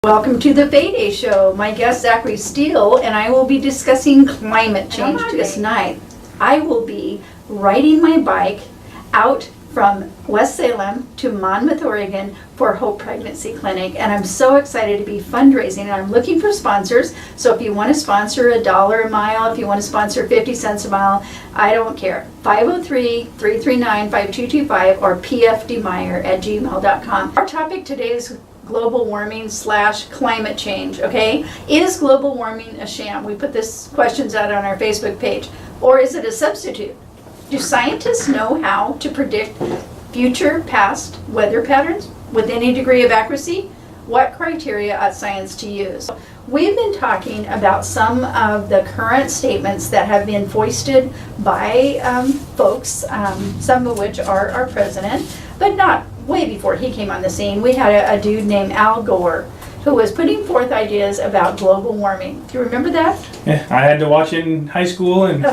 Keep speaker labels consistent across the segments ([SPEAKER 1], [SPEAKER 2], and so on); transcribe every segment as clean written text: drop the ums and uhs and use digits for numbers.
[SPEAKER 1] Welcome to the FayDay Show. My guest Zachary Steele and I will be discussing climate change this night. I will be riding my bike out from West Salem to Monmouth, Oregon for Hope Pregnancy Clinic, and I'm so excited to be fundraising, and I'm looking for sponsors. So if you want to sponsor $1 a mile, if you want to sponsor 50 cents a mile, I don't care. 503-339-5225 or pfdmeyer@gmail.com. Our topic today is global warming / climate change, okay? Is global warming a sham? We put this questions out on our Facebook page. Or is it a substitute? Do scientists know how to predict future past weather patterns with any degree of accuracy? What criteria ought science to use? We've been talking about some of the current statements that have been foisted by folks, some of which are our president, but not way before he came on the scene. We had a dude named Al Gore who was putting forth ideas about global warming. Do you remember that?
[SPEAKER 2] Yeah, I had to watch it in high school and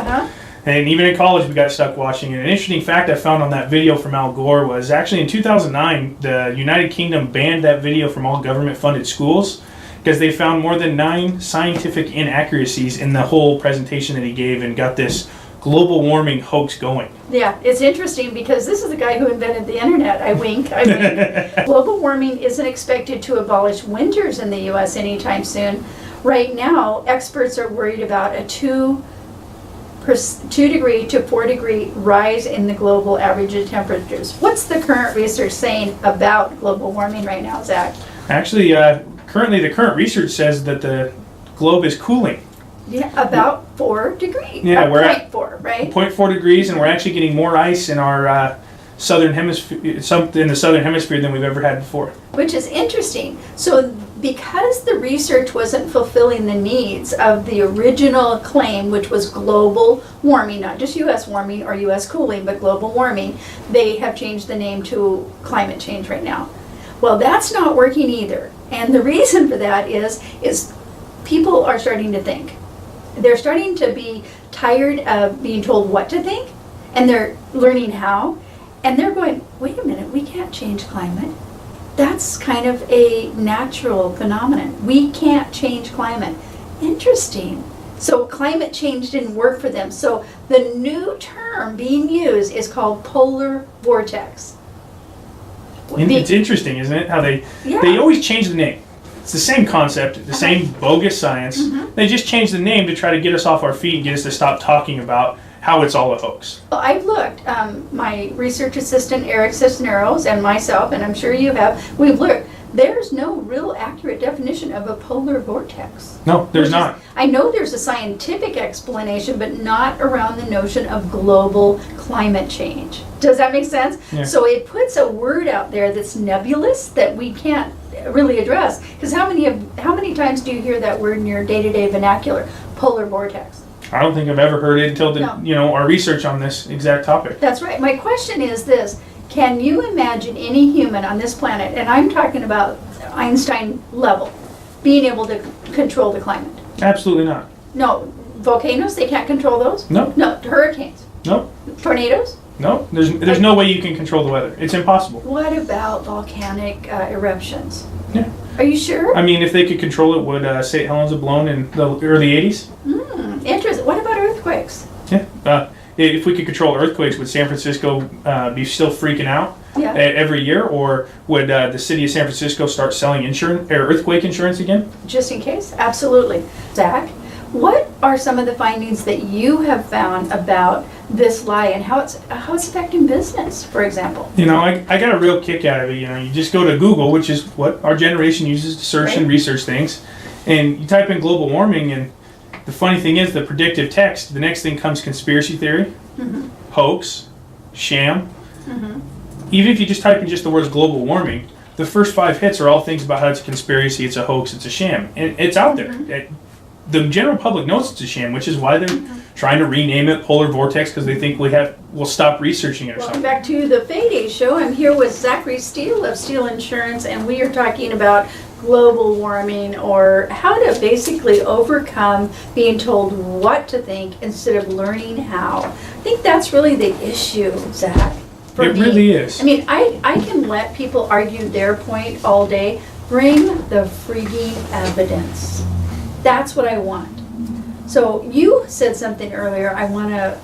[SPEAKER 2] even in college we got stuck watching it. An interesting fact I found on that video from Al Gore was actually in 2009, the United Kingdom banned that video from all government-funded schools because they found more than 9 scientific inaccuracies in the whole presentation that he gave and got this global warming hoax going.
[SPEAKER 1] Yeah, it's interesting because this is the guy who invented the internet. I wink. Global warming isn't expected to abolish winters in the U.S. anytime soon. Right now, experts are worried about a 2 degree to 4 degree rise in the global average of temperatures. What's the current research saying about global warming right now, Zach?
[SPEAKER 2] Actually, currently the current research says that the globe is cooling.
[SPEAKER 1] Yeah, about 4 degrees.
[SPEAKER 2] Yeah, we're
[SPEAKER 1] 0.4, right?
[SPEAKER 2] 0.4 degrees, and we're actually getting more ice in our southern hemisphere, in the southern hemisphere than we've ever had before.
[SPEAKER 1] Which is interesting. So, because the research wasn't fulfilling the needs of the original claim, which was global warming, not just U.S. warming or U.S. cooling, but global warming, they have changed the name to climate change right now. Well, that's not working either, and the reason for that is people are starting to think. They're starting to be tired of being told what to think, and they're learning how, and they're going, wait a minute, we can't change climate. That's kind of a natural phenomenon. We can't change climate. Interesting. So climate change didn't work for them. So the new term being used is called polar vortex.
[SPEAKER 2] It's interesting, isn't it? How they always change the name. It's the same concept, the same bogus science. They just changed the name to try to get us off our feet and get us to stop talking about how it's all a hoax.
[SPEAKER 1] Well, I've looked. My research assistant, Eric Cisneros, and myself, and I'm sure you have, we've looked. There's no real accurate definition of a polar vortex.
[SPEAKER 2] No, there's not.
[SPEAKER 1] I know there's a scientific explanation, but not around the notion of global climate change. Does that make sense?
[SPEAKER 2] Yeah.
[SPEAKER 1] So it puts a word out there that's nebulous that we can't really address. Because how many times do you hear that word in your day-to-day vernacular? Polar vortex.
[SPEAKER 2] I don't think I've ever heard it until our research on this exact topic.
[SPEAKER 1] That's right. My question is this. Can you imagine any human on this planet, and I'm talking about Einstein level, being able to control the climate?
[SPEAKER 2] Absolutely not.
[SPEAKER 1] No. Volcanoes, they can't control those?
[SPEAKER 2] No.
[SPEAKER 1] No. Hurricanes?
[SPEAKER 2] No.
[SPEAKER 1] Tornadoes?
[SPEAKER 2] No. There's no way you can control the weather. It's impossible.
[SPEAKER 1] What about volcanic eruptions?
[SPEAKER 2] Yeah.
[SPEAKER 1] Are you sure?
[SPEAKER 2] I mean, if they could control it, would St. Helens have blown in the early 80s?
[SPEAKER 1] Interesting. What about earthquakes?
[SPEAKER 2] Yeah. If we could control earthquakes, would San Francisco be still freaking out every year, or would the city of San Francisco start selling earthquake insurance again?
[SPEAKER 1] Just in case? Absolutely. Zach, what are some of the findings that you have found about this lie and how it's affecting business, for example?
[SPEAKER 2] I got a real kick out of it. You just go to Google, which is what our generation uses to search and research things, and you type in global warming, and the funny thing is, the predictive text, the next thing comes conspiracy theory, hoax, sham. Even if you just type in just the words global warming, the first 5 hits are all things about how it's a conspiracy, it's a hoax, it's a sham. And it's out there. The general public knows it's a sham, which is why they're trying to rename it polar vortex, because they think we'll stop researching it or something.
[SPEAKER 1] Welcome back to the FayDay Show. I'm here with Zachary Steele of Steele Insurance, and we are talking about global warming, or how to basically overcome being told what to think instead of learning how. I think that's really the issue, Zach.
[SPEAKER 2] It really is.
[SPEAKER 1] I mean, I can let people argue their point all day, Bring the freaking evidence. That's what I want. So you said something earlier I want to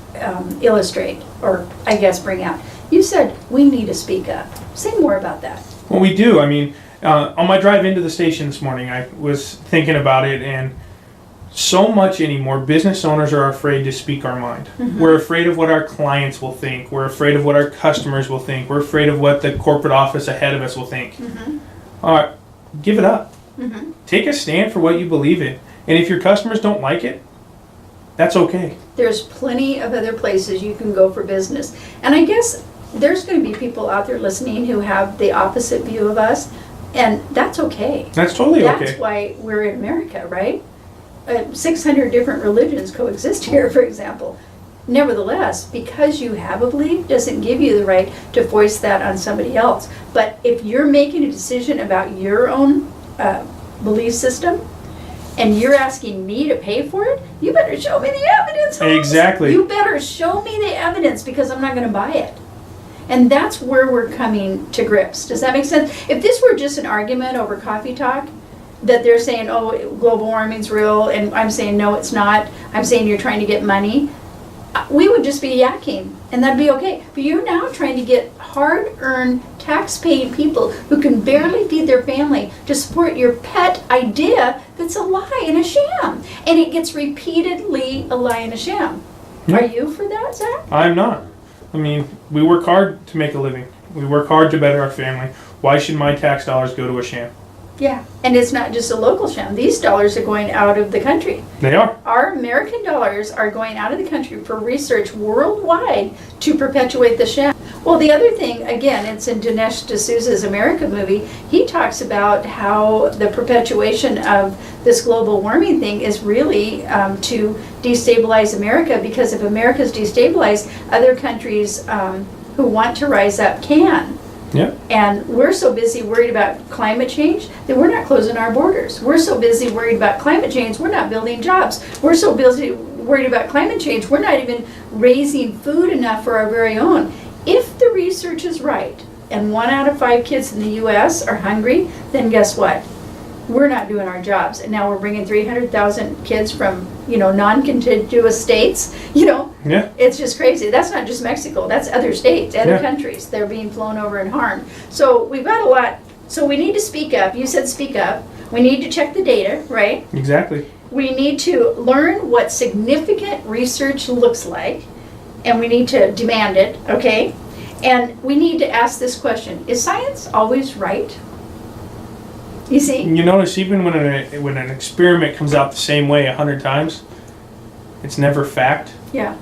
[SPEAKER 1] illustrate, or I guess bring out. You said we need to speak up. Say more about that.
[SPEAKER 2] Well, we do. I mean, on my drive into the station this morning, I was thinking about it, and so much anymore, business owners are afraid to speak our mind.
[SPEAKER 1] Mm-hmm.
[SPEAKER 2] We're afraid of what our clients will think. We're afraid of what our customers will think. We're afraid of what the corporate office ahead of us will think.
[SPEAKER 1] Mm-hmm.
[SPEAKER 2] All right, give it up.
[SPEAKER 1] Mm-hmm.
[SPEAKER 2] Take a stand for what you believe in. And if your customers don't like it, that's okay.
[SPEAKER 1] There's plenty of other places you can go for business. And I guess there's going to be people out there listening who have the opposite view of us, and that's okay.
[SPEAKER 2] That's totally okay.
[SPEAKER 1] That's why we're in America, right? 600 different religions coexist here, for example. Nevertheless, because you have a belief doesn't give you the right to voice that on somebody else. But if you're making a decision about your own belief system, and you're asking me to pay for it, you better show me the evidence. Holmes.
[SPEAKER 2] Exactly.
[SPEAKER 1] You better show me the evidence, because I'm not going to buy it. And that's where we're coming to grips. Does that make sense? If this were just an argument over coffee talk, that they're saying, oh, global warming's real, and I'm saying, no, it's not. I'm saying you're trying to get money. We would just be yakking, and that'd be okay. But you're now trying to get hard-earned, tax-paying people who can barely feed their family to support your pet idea that's a lie and a sham. And it gets repeatedly a lie and a sham.
[SPEAKER 2] Yep.
[SPEAKER 1] Are you for that, Zach?
[SPEAKER 2] I'm not. I mean, we work hard to make a living. We work hard to better our family. Why should my tax dollars go to a sham?
[SPEAKER 1] Yeah, and it's not just a local sham. These dollars are going out of the country.
[SPEAKER 2] They are.
[SPEAKER 1] Our American dollars are going out of the country for research worldwide to perpetuate the sham. Well, the other thing, again, it's in Dinesh D'Souza's America movie. He talks about how the perpetuation of this global warming thing is really to destabilize America, because if America's destabilized, other countries who want to rise up can.
[SPEAKER 2] Yeah.
[SPEAKER 1] And we're so busy worried about climate change that we're not closing our borders. We're so busy worried about climate change, we're not building jobs. We're so busy worried about climate change, we're not even raising food enough for our very own. If the research is right, and 1 out of 5 kids in the U.S. are hungry, then guess what? We're not doing our jobs. And now we're bringing 300,000 kids from, non-contiguous states,
[SPEAKER 2] Yeah.
[SPEAKER 1] It's just crazy. That's not just Mexico. That's other states, other countries. They're being flown over and harmed. So we've got a lot. So we need to speak up. You said speak up. We need to check the data, right?
[SPEAKER 2] Exactly.
[SPEAKER 1] We need to learn what significant research looks like, and we need to demand it, okay? And we need to ask this question: is science always right? You see?
[SPEAKER 2] You notice even when an experiment comes out the same way 100 times, it's never fact.
[SPEAKER 1] Yeah.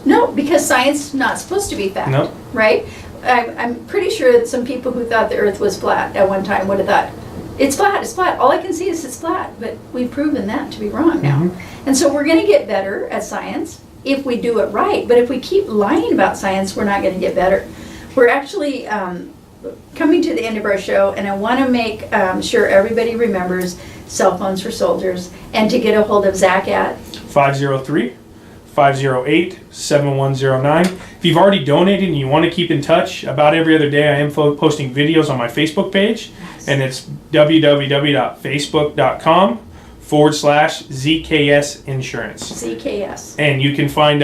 [SPEAKER 1] No, because science is not supposed to be fact.
[SPEAKER 2] No.
[SPEAKER 1] Right? I'm pretty sure that some people who thought the earth was flat at one time would have thought, it's flat, it's flat. All I can see is it's flat. But we've proven that to be wrong now.
[SPEAKER 2] Mm-hmm.
[SPEAKER 1] And so we're going to get better at science if we do it right. But if we keep lying about science, we're not going to get better. We're actually coming to the end of our show, and I want to make sure everybody remembers cell phones for soldiers, and to get a hold of Zach at
[SPEAKER 2] 503-508-7109. If you've already donated and you want to keep in touch, about every other day I am posting videos on my Facebook page, and it's www.facebook.com/ZKS Insurance.
[SPEAKER 1] ZKS.
[SPEAKER 2] And you can find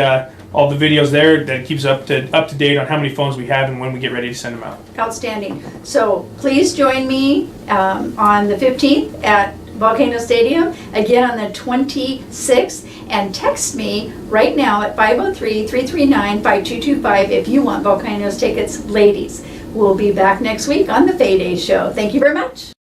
[SPEAKER 2] all the videos there that keeps up to date on how many phones we have and when we get ready to send them out.
[SPEAKER 1] Outstanding. So please join me on the 15th at Volcano Stadium, again on the 26th, and text me right now at 503-339-5225 if you want Volcano's tickets, ladies. We'll be back next week on the FayDay Show. Thank you very much.